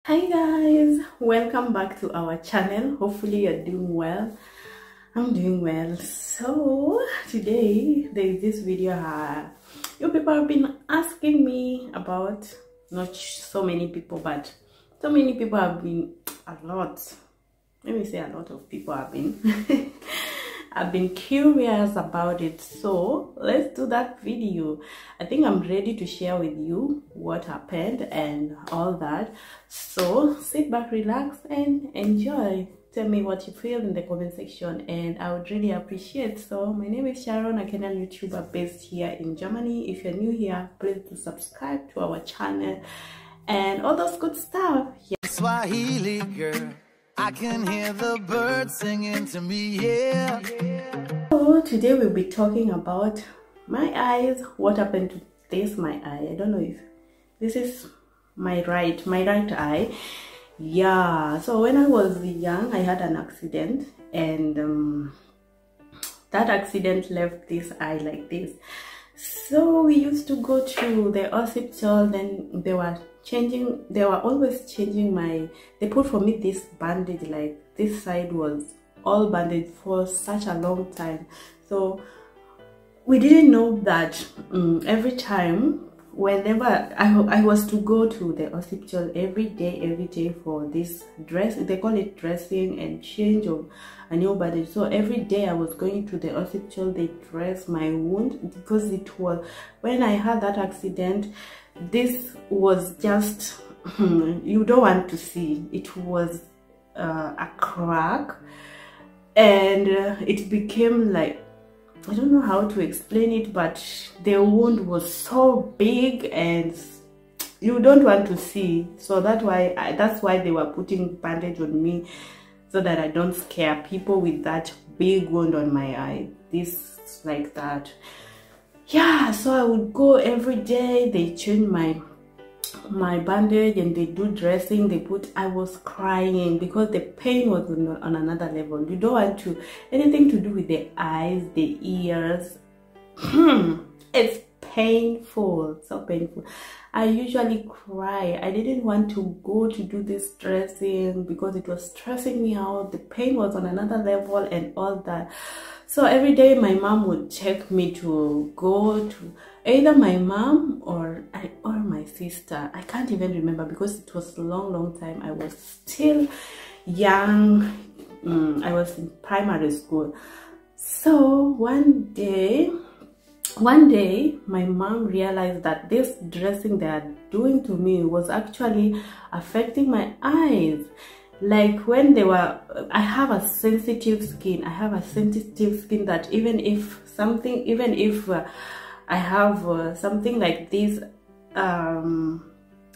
Hi guys, welcome back to our channel. Hopefully you're doing well. I'm doing well. So today there is this video you people have been asking me about. Not so many people, but so many people have been, a lot, let me say a lot of people have been I've been curious about it, so let's do that video. I think I'm ready to share with you what happened and all that. So sit back, relax and enjoy. Tell me what you feel in the comment section and I would really appreciate. So my name is Sharon, a Kenyan YouTuber based here in Germany. If you're new here, please do subscribe to our channel and all those good stuff. Swahili girl, I can hear the birds singing to me, yeah. So today we'll be talking about my eyes. What happened to this my eye? I don't know if this is my right eye. Yeah, so when I was young I had an accident and that accident left this eye like this. So we used to go to the hospital, then they were always changing they put for me this bandage, like this side was all bandaged for such a long time. So we didn't know that every time, whenever I was to go to the hospital every day for this dress, they call it dressing and change of a new bandage. So every day I was going to the hospital, they dress my wound, because it was, when I had that accident, this was just you don't want to see. It was a crack and it became like, I don't know how to explain it, but the wound was so big and you don't want to see. So that's why they were putting bandage on me, so that I don't scare people with that big wound on my eye. This like that. Yeah, so I would go every day, they change my bandage and they do dressing, I was crying because the pain was on another level. You don't want to anything to do with the eyes, the ears. It's painful, so painful. I usually cry. I didn't want to go to do this dressing because it was stressing me out. The pain was on another level and all that. So every day my mom would take me to go to either my mom or my sister. I can't even remember because it was a long time. I was still young. I was in primary school. So one day my mom realized that this dressing they are doing to me was actually affecting my eyes. Like when I have a sensitive skin. That even if I have something like this, I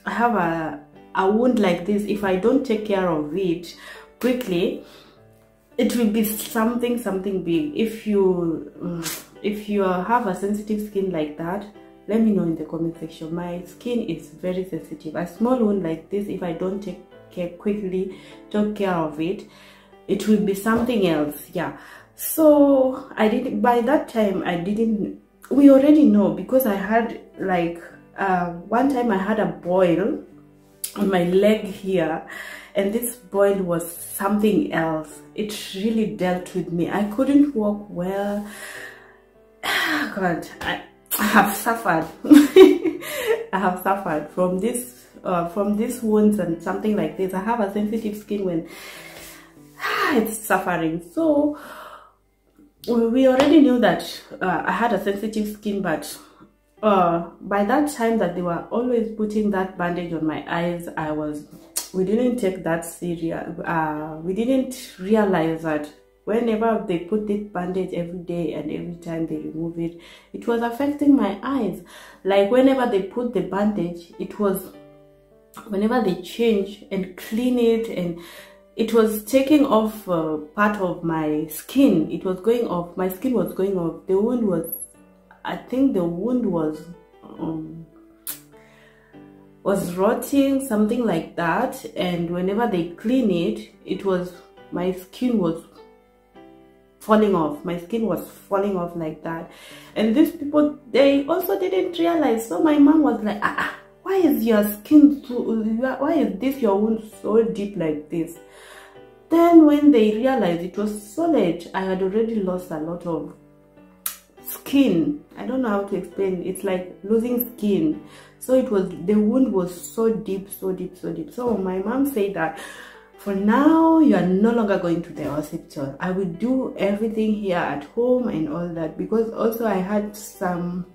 have a wound like this, if I don't take care of it quickly, it will be something big. If you have a sensitive skin like that, let me know in the comment section. My skin is very sensitive. A small wound like this, if I don't take care of it, it will be something else. Yeah, so by that time we already know, because I had like one time I had a boil on my leg here, and this boil was something else. It really dealt with me. I couldn't walk well. God, I have suffered. I have suffered from these wounds and something like this. I have a sensitive skin when it's suffering. So we already knew that I had a sensitive skin, but by that time that they were always putting that bandage on my eyes, we didn't take that serious. We didn't realize that whenever they put this bandage every day and every time they remove it, it was affecting my eyes. Like whenever they put the bandage, whenever they change and clean it, and it was taking off part of my skin. It was going off. My skin was going off. The wound was, I think the wound was rotting, something like that. And whenever they clean it, my skin was falling off. My skin was falling off like that. And these people, they also didn't realize. So my mom was like, why is your skin so, why is this your wound so deep like this? Then when they realized it was so late, I had already lost a lot of skin. I don't know how to explain. It's like losing skin. So it was, the wound was so deep, so deep, so deep. So my mom said that for now you are no longer going to the hospital. I will do everything here at home and all that, because also I had some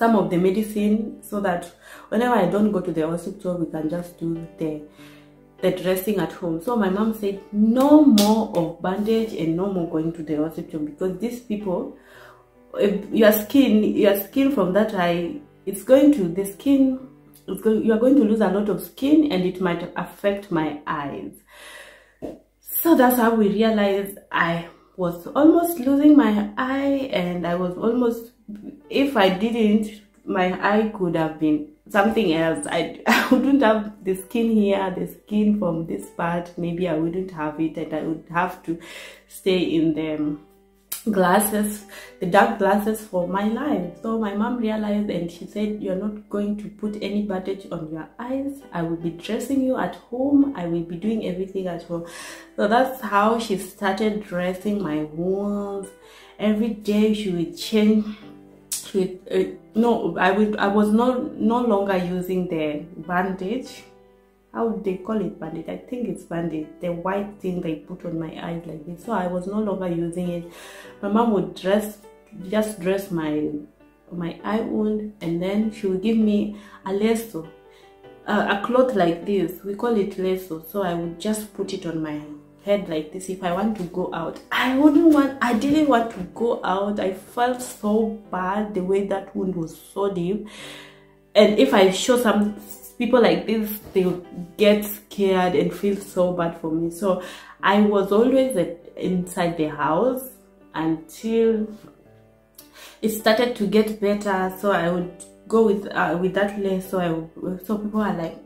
of the medicine, so that whenever I don't go to the hospital, we can just do the dressing at home. So my mom said no more of bandage and no more going to the hospital, because these people, your skin from that eye, it's going to, the skin is going, you are going to lose a lot of skin, and it might affect my eyes. So that's how we realized I was almost losing my eye, and I was almost, if I didn't, my eye could have been something else. I wouldn't have the skin here, the skin from this part, maybe I wouldn't have it, and I would have to stay in the glasses, the dark glasses, for my life. So my mom realized, and she said, you're not going to put any bandage on your eyes. I will be dressing you at home. I will be doing everything at home. So that's how she started dressing my wounds. Every day she would change. No, I was no longer using the bandage. How would they call it? Bandage? I think it's bandage, the white thing they put on my eyes like this. So I was no longer using it. My mom would just dress my eye wound, and then she would give me a lasso, a cloth like this. We call it lasso. So I would just put it on my head like this. If I want to go out, I didn't want to go out. I felt so bad, the way that wound was so deep. And if I show some people like this, they would get scared and feel so bad for me. So I was always inside the house until it started to get better. So I would go with that lasso. So people are like,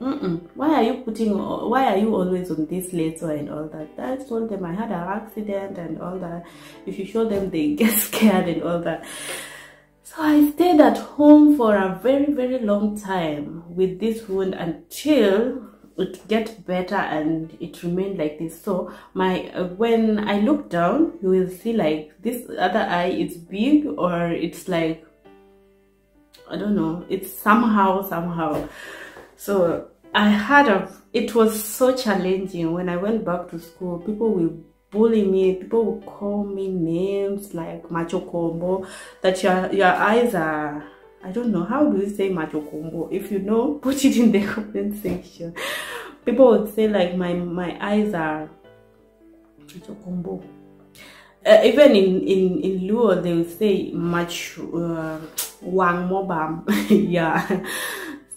why are you always on this lasso and all that? I told them I had an accident and all that. If you show them, they get scared and all that. So I stayed at home for a very, very long time with this wound until it get better, and it remained like this. So when I look down, you will see like this other eye is big, or it's like, I don't know, it's somehow. So it was so challenging. When I went back to school, people will bully me, people will call me names like macho combo, that your eyes are, I don't know, how do you say macho combo? If you know, put it in the comment section. People would say like my eyes are macho combo. Even in Luo, they will say macho wang mobam. Yeah.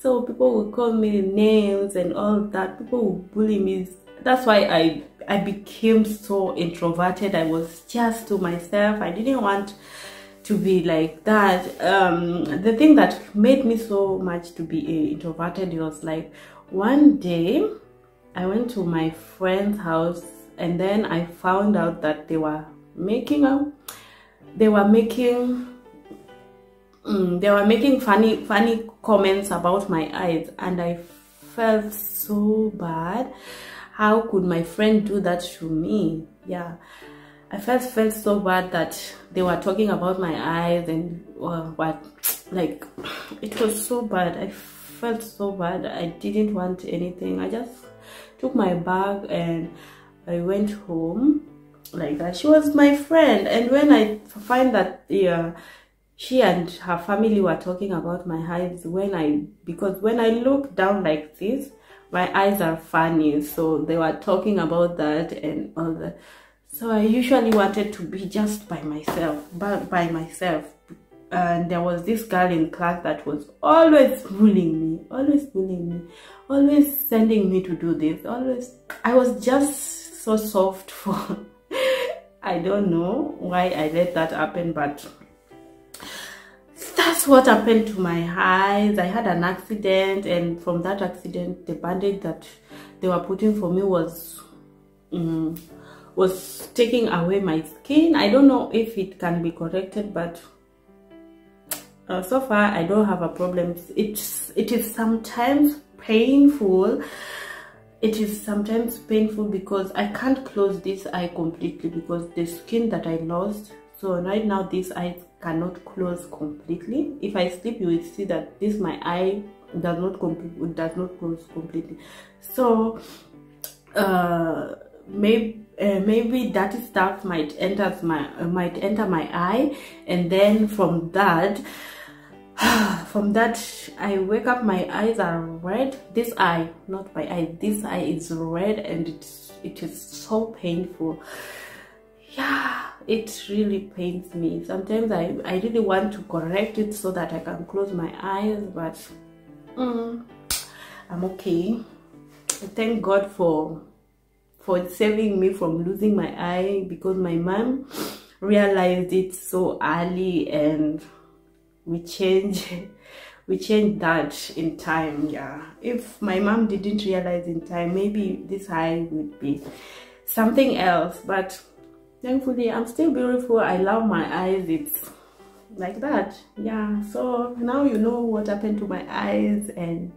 So people will call me names and all that. People will bully me. That's why I became so introverted. I was just to myself. I didn't want to be like that. The thing that made me so much to be introverted was like, one day I went to my friend's house, and then I found out that they were making funny comments about my eyes, and I felt so bad. How could my friend do that to me? Yeah, I felt so bad that they were talking about my eyes and what, like, it was so bad. I felt so bad. I didn't want anything. I just took my bag and I went home like that. She was my friend, and when I find that she and her family were talking about my eyes, because when I look down like this, my eyes are funny, so they were talking about that and all that. So I usually wanted to be just by myself, and there was this girl in class that was always bullying me, always sending me to do this, I was just so soft for I don't know why I let that happen, but that's what happened to my eyes. I had an accident, and from that accident, the bandage that they were putting for me was taking away my skin. I don't know if it can be corrected, but so far I don't have a problem. It's it is sometimes painful. It is sometimes painful because I can't close this eye completely because the skin that I lost. So right now this eye cannot close completely. If I sleep, you will see that this my eye does not close completely. So maybe that stuff might enter my eye, and then from that I wake up, my eyes are red. This eye, not my eye, this eye is red, and it is so painful. Yeah, it really pains me. Sometimes I really want to correct it so that I can close my eyes, but I'm okay. I thank God for saving me from losing my eye, because my mom realized it so early, and we changed that in time. Yeah, if my mom didn't realize in time, maybe this eye would be something else. But thankfully I'm still beautiful. I love my eyes. It's like that. Yeah, so now you know what happened to my eyes and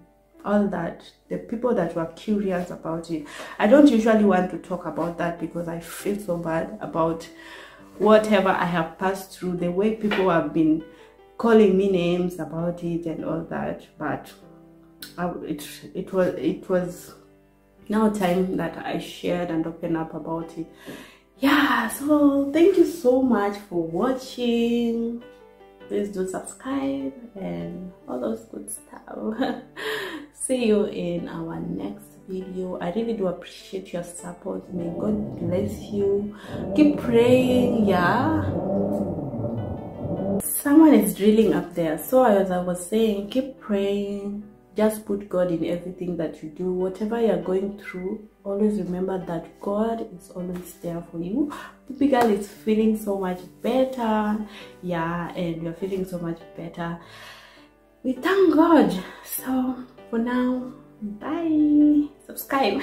all that. The people that were curious about it, I don't usually want to talk about that because I feel so bad about whatever I have passed through, the way people have been calling me names about it and all that. But it was now time that I shared and opened up about it. Yeah, so thank you so much for watching. Please do subscribe and all those good stuff. See you in our next video. I really do appreciate your support. May God bless you. Keep praying. Yeah, someone is drilling up there. So as I was saying, keep praying. Just put God in everything that you do. Whatever you're going through, always remember that God is always there for you. Baby girl is feeling so much better. Yeah, and you're feeling so much better. We thank God. So for now, bye. Subscribe.